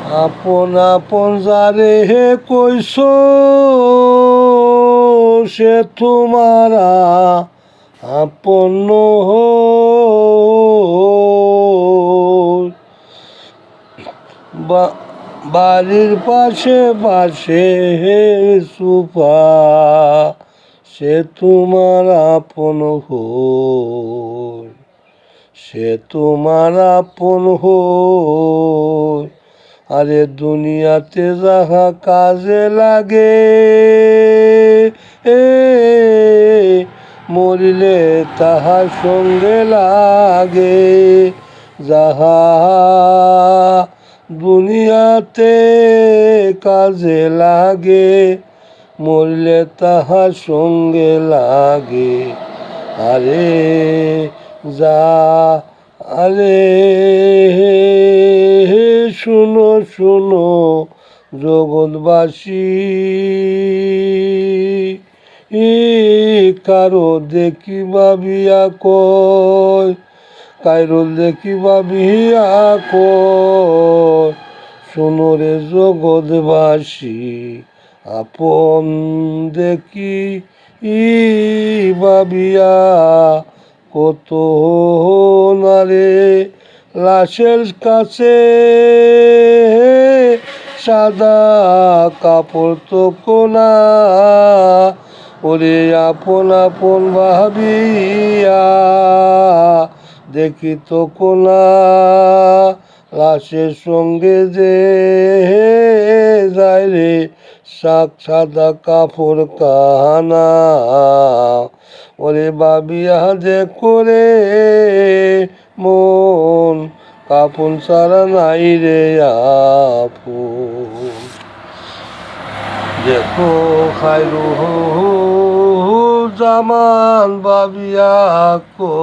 আপন আপন যারে কইস সে তোমার আপন বাড়ির পাশে পাশে সুপা সে তোমার আপন সে তোমার আপন আরে দুনিয়াতে যাহা কাজে লাগে মরিলে তাহার সঙ্গে লাগে যাহা দুনিয়াতে কাজে লাগে মরলে তাহার সঙ্গে লাগে আরে যা আরে শুনো শুনো জগৎবাসী কারো দেখি ভাবিয়া কয় কারো দেখি ভাবিয়া কয় শোনো রে জগৎবাসী আপন দেখি ভাবিয়া কত নারে লাশের কাছে সাদা কাপড় তো কোনা ওরে আপন আপন ভাবিয়া দেখি তো কোনা লাশের সঙ্গে যে যায় রে সাদা কাপড় কানা ওরে ভাবিয়া যে করে মন কাপন সারা নাই রে আপন দেখো খাইরু জামান ভাবিয়া কো